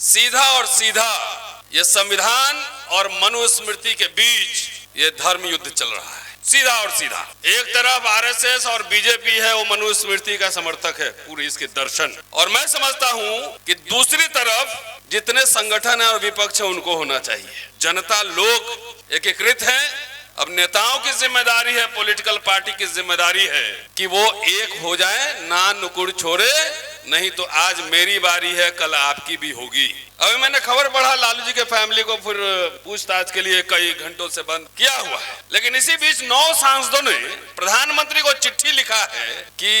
सीधा और सीधा ये संविधान और मनुस्मृति के बीच ये धर्म युद्ध चल रहा है, सीधा और सीधा। एक तरफ आरएसएस और बीजेपी है, वो मनुस्मृति का समर्थक है, पूरी इसके दर्शन। और मैं समझता हूँ कि दूसरी तरफ जितने संगठन है और विपक्ष है उनको होना चाहिए। जनता लोग एकीकृत हैं। अब नेताओं की जिम्मेदारी है, पॉलिटिकल पार्टी की जिम्मेदारी है कि वो एक हो जाए, ना नुकुड़ छोड़े, नहीं तो आज मेरी बारी है, कल आपकी भी होगी। अभी मैंने खबर पढ़ा लालू जी के फैमिली को फिर पूछताछ के लिए कई घंटों से बंद किया हुआ है, लेकिन इसी बीच 9 सांसदों ने प्रधानमंत्री को चिट्ठी लिखा है कि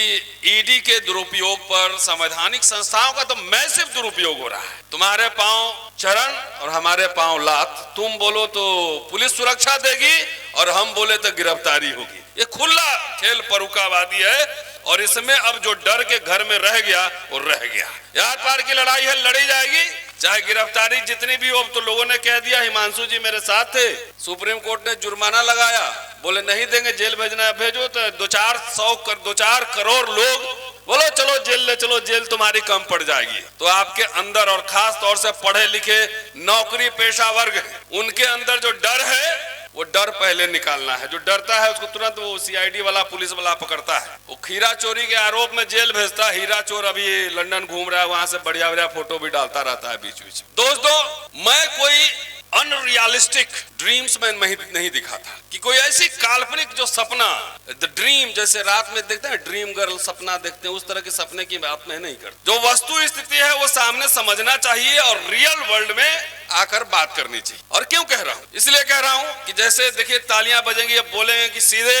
ईडी के दुरुपयोग पर संवैधानिक संस्थाओं का तो मैसिव दुरुपयोग हो रहा है। तुम्हारे पांव चरण और हमारे पांव लात, तुम बोलो तो पुलिस सुरक्षा देगी और हम बोले तो गिरफ्तारी होगी। ये खुला खेल परुकावादी है और इसमें अब जो डर के घर में रह गया वो रह गया। यार पार की लड़ाई है, लड़ी जाएगी, चाहे गिरफ्तारी जितनी भी हो। अब तो लोगों ने कह दिया, हिमांशु जी मेरे साथ थे, सुप्रीम कोर्ट ने जुर्माना लगाया, बोले नहीं देंगे, जेल भेजना है भेजो। तो 2-4 करोड़ लोग बोलो चलो जेल ले चलो, जेल तुम्हारी कम पड़ जाएगी। तो आपके अंदर और खास तौर से पढ़े लिखे नौकरी पेशा वर्ग है, उनके अंदर जो डर है वो डर पहले निकालना है। जो डरता है उसको तुरंत वो सीआईडी वाला पुलिस वाला पकड़ता है। वो खीरा चोरी के आरोप में जेल भेजता है। हीरा चोर अभी लंदन घूम रहा है, वहां से बढ़िया बढ़िया फोटो भी डालता रहता है बीच बीच। दोस्तों, मैं कोई अनरियलिस्टिक ड्रीम्स में नहीं दिखा था कि कोई ऐसी काल्पनिक जो सपना, द ड्रीम, जैसे रात में देखते हैं ड्रीम गर्ल सपना देखते हैं, उस तरह के सपने की बात मैं नहीं करता। जो वस्तु स्थिति है वो सामने समझना चाहिए और रियल वर्ल्ड में आकर बात करनी चाहिए। और क्यों कह रहा हूँ? इसलिए कह रहा हूँ कि जैसे देखिए तालियां बजेंगी, अब बोलेंगे कि सीधे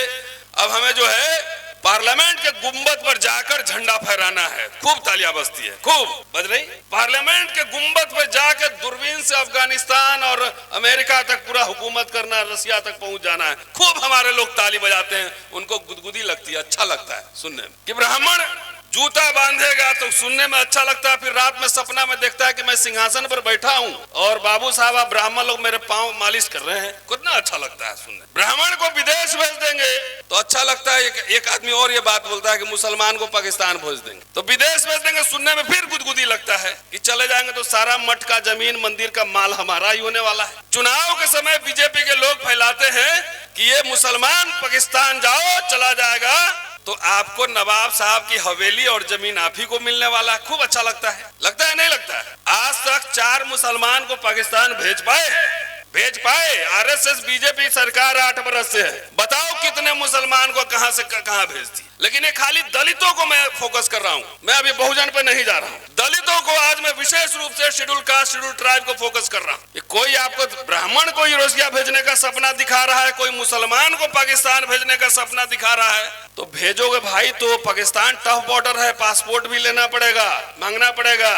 अब हमें जो है पार्लियामेंट के गुंबद पर जाकर झंडा फहराना है। खूब तालियां बजती है, खूब बज रही। पार्लियामेंट के गुंबद पर जाकर दूरबीन से अफगानिस्तान और अमेरिका तक पूरा हुकूमत करना, रसिया तक पहुंच जाना है। खूब हमारे लोग ताली बजाते हैं, उनको गुदगुदी लगती है, अच्छा लगता है सुनने में कि ब्राह्मण जूता बांधेगा तो सुनने में अच्छा लगता है। फिर रात में सपना में देखता है कि मैं सिंहासन पर बैठा हूँ और बाबू साहब ब्राह्मण लोग मेरे पांव मालिश कर रहे हैं, कितना अच्छा लगता है सुनने। ब्राह्मण को विदेश भेज देंगे तो अच्छा लगता है। एक आदमी और ये बात बोलता है कि मुसलमान को पाकिस्तान भेज देंगे तो विदेश भेज देंगे, सुनने में फिर गुदगुदी लगता है कि चले जाएंगे तो सारा मठ का जमीन मंदिर का माल हमारा ही होने वाला है। चुनाव के समय बीजेपी के लोग फैलाते हैं कि ये मुसलमान पाकिस्तान जाओ चला जाएगा तो आपको नवाब साहब की हवेली और जमीन आप ही को मिलने वाला है। खूब अच्छा लगता है नहीं लगता है? आज तक 4 मुसलमान को पाकिस्तान भेज पाए आरएसएस बीजेपी सरकार 8 बरस से है। बताओ कितने मुसलमान को कहां से कहां भेजती। लेकिन ये खाली दलितों को मैं फोकस कर रहा हूं, मैं अभी बहुजन पे नहीं जा रहा हूं। दलितों को आज मैं विशेष रूप से शेड्यूल कास्ट शेड्यूल ट्राइब को फोकस कर रहा हूं। कोई आपको ब्राह्मण को यूरोसिया भेजने का सपना दिखा रहा है, कोई मुसलमान को पाकिस्तान भेजने का सपना दिखा रहा है, तो भेजोगे भाई तो पाकिस्तान टफ बॉर्डर है, पासपोर्ट भी लेना पड़ेगा, मांगना पड़ेगा,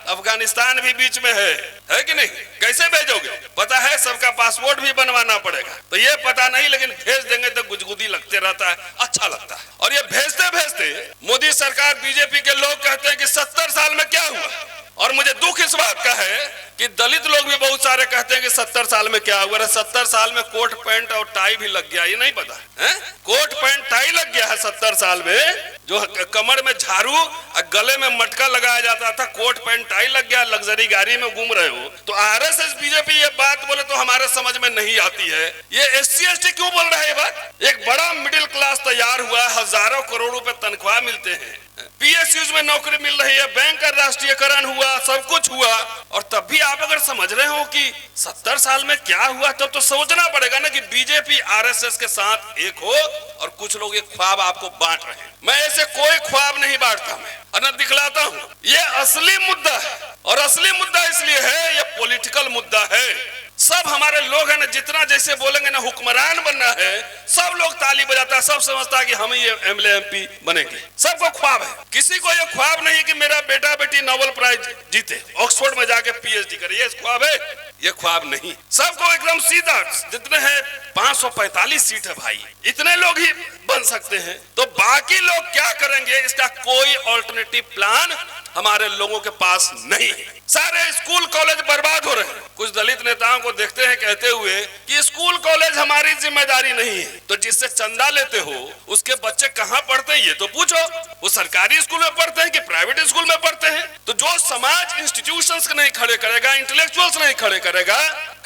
अफगानिस्तान भी बीच में है कि नहीं? कैसे भेजोगे? पता है सबका पासपोर्ट भी बनवाना पड़ेगा। तो ये पता नहीं, लेकिन भेज देंगे तो गुदगुदी लगते रहता है, अच्छा लगता है। और ये भेजते भेजते मोदी सरकार बीजेपी के लोग कहते हैं कि 70 साल में क्या हुआ। और मुझे दुख इस बात का है कि दलित लोग भी बहुत सारे कहते हैं कि 70 साल में क्या हुआ। 70 साल में कोट पैंट और टाई भी लग गया, ये नहीं पता है? कोट पैंट टाई लग गया है 70 साल में। जो कमर में झाड़ू और गले में मटका लगाया जाता था, कोट पैंट टाई लग गया, लग्जरी गाड़ी में घूम रहे हो। तो आरएसएस बीजेपी ये बात बोले तो हमारे समझ में नहीं आती है। ये SC/ST क्यों बोल रहा है ये बात? एक बड़ा मिडिल क्लास तैयार हुआ, हजारों करोड़ रुपए तनख्वाह मिलते हैं, PSUs में नौकरी मिल रही है, बैंक का राष्ट्रीयकरण हुआ, सब कुछ हुआ, और तब भी आप अगर समझ रहे हो कि 70 साल में क्या हुआ, तब तो सोचना पड़ेगा ना कि बीजेपी आरएसएस के साथ एक हो और कुछ लोग एक ख्वाब आपको बांट रहे हैं। मैं ऐसे कोई ख्वाब नहीं बांटता, मैं दिखलाता हूँ। ये असली मुद्दा है और असली मुद्दा इसलिए है, ये पॉलिटिकल मुद्दा है। सब हमारे लोग हैं ना, जितना जैसे बोलेंगे ना हुक्मरान बनना है, सब लोग ताली बजाता है, सब समझता है कि हम ही MLA MP बनेंगे। सबको ख्वाब है, किसी को ये ख्वाब नहीं है कि मेरा बेटा बेटी नोबेल प्राइज जीते, ऑक्सफोर्ड में जाके PhD करे। ये ख्वाब है? ये ख्वाब नहीं। सबको एकदम सीधा, जितने हैं 545 सीट है भाई, इतने लोग ही बन सकते हैं। तो बाकी लोग क्या करेंगे, इसका कोई ऑल्टरनेटिव प्लान हमारे लोगों के पास नहीं है। सारे स्कूल कॉलेज बर्बाद हो रहे हैं। कुछ दलित नेताओं को देखते हैं कहते हुए कि स्कूल स्कूल कॉलेज हमारी जिम्मेदारी नहीं है, तो जिससे चंदा लेते हो उसके बच्चे कहाँ पढ़ते हैं ये तो पूछो। वो सरकारी स्कूल में पढ़ते हैं कि प्राइवेट स्कूल में पढ़ते हैं? तो जो समाज इंस्टीट्यूशंस नहीं खड़े करेगा, इंटेलेक्चुअल्स नहीं खड़े करेगा,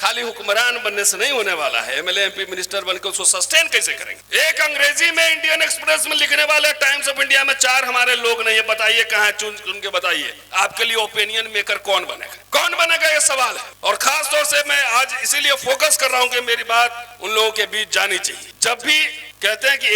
खाली हुक्मरान बनने से नहीं होने वाला है। एमएलए एमपी मिनिस्टर बनकर उसको सस्टेन कैसे करेंगे? एक अंग्रेजी में इंडियन एक्सप्रेस में लिखने वाले टाइम्स ऑफ इंडिया में 4 हमारे लोग नहीं है, बताइए कहाँ चुन चुन के बताइए। आपके लिए ओपिनियन मेकर कौन बनेगा? कौन बनेगा, ये सवाल है। और खास तौर से मैं आज इसीलिए फोकस कर रहा हूं कि मेरी बात उन लोगों के बीच जानी चाहिए। जब भी कहते हैं कि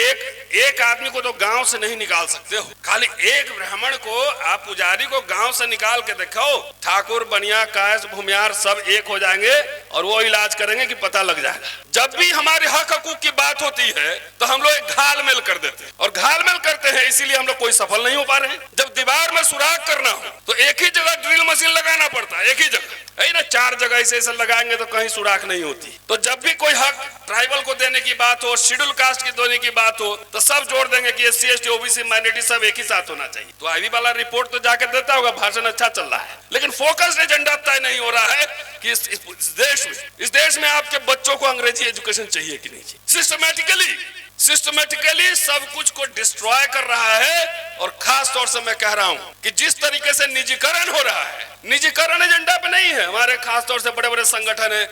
एक आदमी को तो गांव से नहीं निकाल सकते हो, खाली एक ब्राह्मण को आप पुजारी को गांव से निकाल के दिखाओ, ठाकुर बनिया कायस भूमियार सब एक हो जाएंगे और वो इलाज करेंगे कि पता लग जाएगा। जब भी हमारे हक हकूक की बात होती है तो हम लोग एक घालमेल कर देते हैं, और घालमेल करते हैं इसीलिए हम लोग कोई सफल नहीं हो पा रहे हैं। जब दीवार में सुराख करना हो तो एक ही जगह ड्रिल मशीन लगाना पड़ता है, एक ही जगह है ना। 4 जगह ऐसे लगाएंगे तो कहीं सुराख नहीं होती। तो जब भी कोई हक ट्राइबल को देने की बात हो, शेड्यूल कास्ट की देने की बात हो, तो सब जोड़ देंगे कि एससी एसटी ओबीसी माइनॉरिटी सब एक ही साथ होना चाहिए। तो आईवी वाला रिपोर्ट तो जाके देता होगा, भाषण अच्छा चल रहा है, लेकिन फोकस्ड एजेंडा तय नहीं हो रहा है कि इस देश में आपके बच्चों को अंग्रेजी एजुकेशन चाहिए कि नहीं चाहिए। सिस्टमेटिकली सब कुछ को डिस्ट्रॉय कर रहा है। और खास तौर से मैं कह रहा हूं कि जिस तरीके से निजीकरण हो रहा है, निजीकरण एजेंडा पे नहीं है। हमारे खास तौर से बड़े बड़े संगठन है,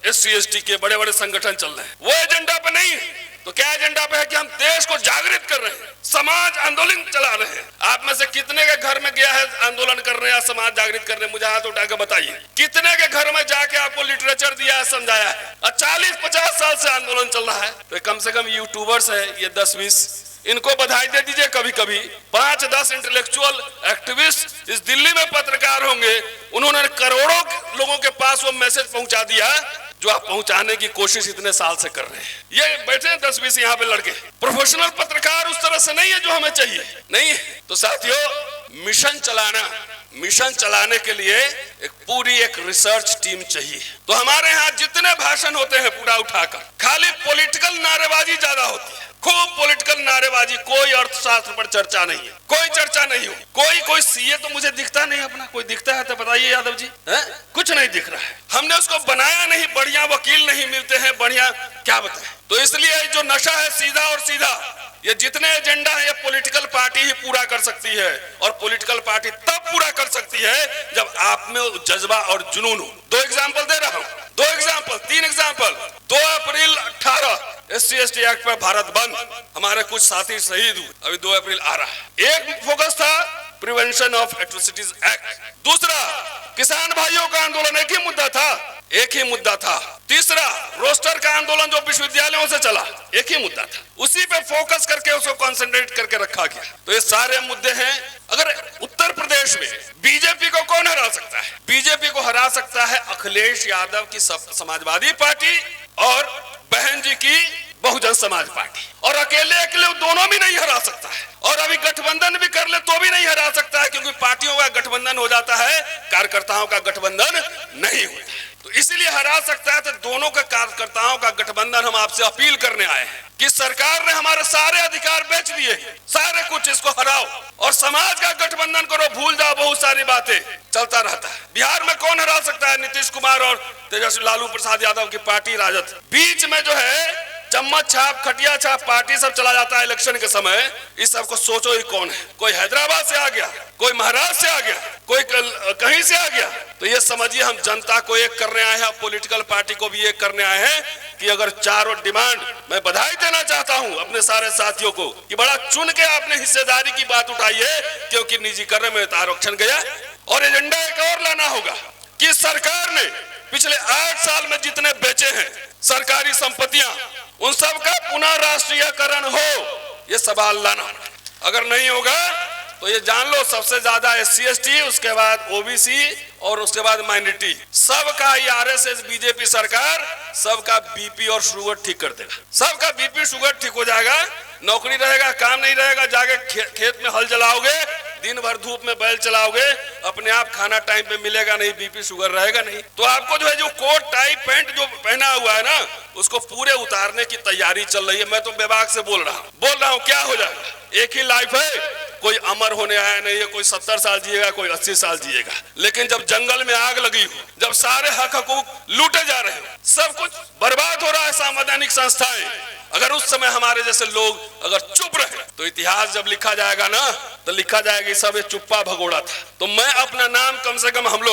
एससी एसटी के बड़े बड़े संगठन चल रहे हैं, वो एजेंडा पे नहीं है। तो क्या एजेंडा पे है कि हम देश को जागृत कर रहे हैं, समाज आंदोलन चला रहे हैं। आप में से कितने के घर में गया है आंदोलन करने या समाज जागृत करने? मुझे हाथ उठा के बताइए। कितने के घर में जाके आपको लिटरेचर दिया है, समझाया है? 40-50 साल से आंदोलन चल रहा है। तो कम से कम यूट्यूबर्स है ये 10-20, इनको बधाई दे दीजिए। कभी कभी 5-10 इंटेलेक्चुअल एक्टिविस्ट इस दिल्ली में पत्रकार होंगे, उन्होंने करोड़ों लोगों के पास वो मैसेज पहुंचा दिया जो आप पहुंचाने की कोशिश इतने साल से कर रहे हैं। ये बैठे हैं 10-20 यहाँ पे लड़के, प्रोफेशनल पत्रकार उस तरह से नहीं है जो हमें चाहिए, नहीं है। तो साथियों, मिशन चलाने के लिए एक रिसर्च टीम चाहिए। तो हमारे यहाँ जितने भाषण होते हैं पूरा उठाकर, खाली पॉलिटिकल नारेबाजी ज्यादा होती है, खूब पॉलिटिकल नारेबाजी, कोई अर्थशास्त्र पर चर्चा नहीं है, कोई चर्चा नहीं हो। कोई सीए तो मुझे दिखता नहीं अपना, कोई दिखता है तो बताइए यादव जी, है? कुछ नहीं दिख रहा है। हमने उसको बनाया नहीं, बढ़िया वकील नहीं मिलते हैं, बढ़िया क्या बताएं। तो इसलिए जो नशा है सीधा और सीधा, ये जितने एजेंडा है ये पॉलिटिकल पार्टी ही पूरा कर सकती है। और पॉलिटिकल पार्टी तब पूरा कर सकती है जब आप में जज्बा और जुनून हो। 2 एग्जाम्पल दे रहा हूँ, 3 एग्जाम्पल। 2 अप्रैल 18 एससी एसटी एक्ट पर भारत बंद, हमारे कुछ साथी शहीद हुए, अभी 2 अप्रैल आ रहा है। एक फोकस था प्रिवेंशन ऑफ एट्रोसिटीज एक्ट, दूसरा किसान भाइयों का आंदोलन, एक ही मुद्दा था। तीसरा रोस्टर का आंदोलन जो विश्वविद्यालयों से चला, एक ही मुद्दा था, उसी पे फोकस करके उसको कंसंट्रेट करके रखा गया। तो ये सारे मुद्दे हैं। अगर उत्तर प्रदेश में बीजेपी को कौन हरा सकता है? बीजेपी को हरा सकता है अखिलेश यादव की समाजवादी पार्टी और बहन जी की बहुजन समाज पार्टी। और अकेले दोनों भी नहीं हरा सकता है। और अभी गठबंधन भी कर ले तो भी नहीं हरा सकता है, क्योंकि पार्टियों का गठबंधन हो जाता है, कार्यकर्ताओं का गठबंधन नहीं होता। तो इसीलिए हरा सकता है तो दोनों के कार्यकर्ताओं का गठबंधन। हम आपसे अपील करने आए हैं कि सरकार ने हमारे सारे अधिकार बेच दिए, सारे कुछ, इसको हराओ और समाज का गठबंधन करो, भूल जाओ बहुत सारी बातें, चलता रहता है। बिहार में कौन हरा सकता है? नीतीश कुमार और तेजस्वी लालू प्रसाद यादव की पार्टी राजद। बीच में जो है चम्मच छाप, खटिया छाप पार्टी सब चला जाता है इलेक्शन के समय। इस सब को सोचो ही कौन है? कोई हैदराबाद से आ गया, कोई महाराष्ट्र से आ गया, कोई कहीं से आ गया। तो ये समझिए हम जनता को एक करने आए हैं, पॉलिटिकल पार्टी को भी एक करने आए हैं कि अगर चारों डिमांड, मैं बधाई देना चाहता हूं अपने सारे साथियों को कि बड़ा चुन के आपने हिस्सेदारी की बात उठाई है, क्योंकि निजीकरण में आरक्षण गया। और एजेंडा एक और लाना होगा कि सरकार ने पिछले 8 साल में जितने बेचे हैं सरकारी संपत्तियां, उन सब का पुनः राष्ट्रीयकरण हो, ये सवाल लाना। अगर नहीं होगा तो ये जान लो सबसे ज्यादा एससी एसटी, उसके बाद ओबीसी और उसके बाद माइनॉरिटी, सबका आरएसएस बीजेपी सरकार सबका बीपी और शुगर ठीक कर देगा। सबका बीपी शुगर ठीक हो जाएगा, नौकरी रहेगा, काम नहीं रहेगा, जाके खेत में हल चलाओगे, दिन भर धूप में बैल चलाओगे, अपने आप खाना टाइम पे मिलेगा नहीं, बीपी शुगर रहेगा नहीं। तो आपको जो है जो कोट टाई पैंट जो पहना हुआ है ना, उसको पूरे उतारने की तैयारी चल रही है। मैं तो बेबाक से बोल रहा हूँ, क्या हो जाएगा? एक ही लाइफ है, कोई अमर होने आया नहीं है, कोई 70 साल जिएगा, कोई 80 साल जिएगा। लेकिन जब जंगल में आग लगी हो, जब सारे हक हकूक लूटे जा रहे हो, सब कुछ बर्बाद हो रहा है, संवैधानिक संस्थाएं, अगर उस समय हमारे जैसे लोग अगर चुप रहे तो इतिहास जब लिखा जाएगा ना, तो लिखा जाएगा कि सब ये चुप्पा भगोड़ा था। तो मैं अपना नाम कम से कम हम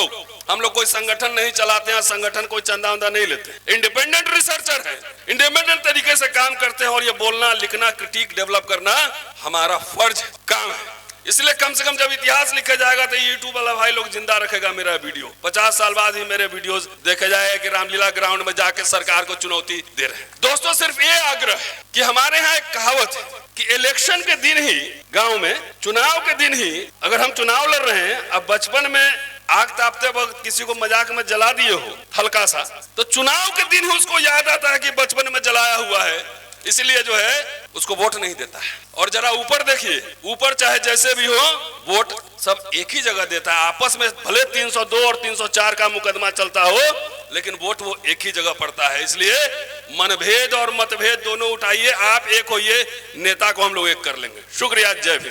लोग कोई संगठन नहीं चलाते हैं, संगठन कोई चंदा वंदा नहीं लेते, इंडिपेंडेंट रिसर्चर है, इंडिपेंडेंट तरीके से काम करते हैं और ये बोलना, लिखना, क्रिटिक डेवलप करना हमारा फर्ज काम है। इसलिए कम से कम जब इतिहास लिखा जाएगा तो यूट्यूब वाला भाई लोग जिंदा रखेगा मेरा वीडियो। 50 साल बाद ही मेरे वीडियोस देखे जाए कि रामलीला ग्राउंड में जाके सरकार को चुनौती दे रहे हैं। दोस्तों, सिर्फ ये आग्रह है कि हमारे यहाँ एक कहावत है कि इलेक्शन के दिन ही, गांव में चुनाव के दिन ही अगर हम चुनाव लड़ रहे हैं, अब बचपन में आग तापते वक्त किसी को मजाक में जला दिए हो हल्का सा, तो चुनाव के दिन ही उसको याद आता है कि बचपन में जलाया हुआ है, इसलिए जो है उसको वोट नहीं देता है। और जरा ऊपर देखिए, ऊपर चाहे जैसे भी हो, वोट सब एक ही जगह देता है। आपस में भले 302 और 304 का मुकदमा चलता हो, लेकिन वोट वो एक ही जगह पड़ता है। इसलिए मनभेद और मतभेद दोनों उठाइए, आप एक होइए, नेता को हम लोग एक कर लेंगे। शुक्रिया, जय भीम।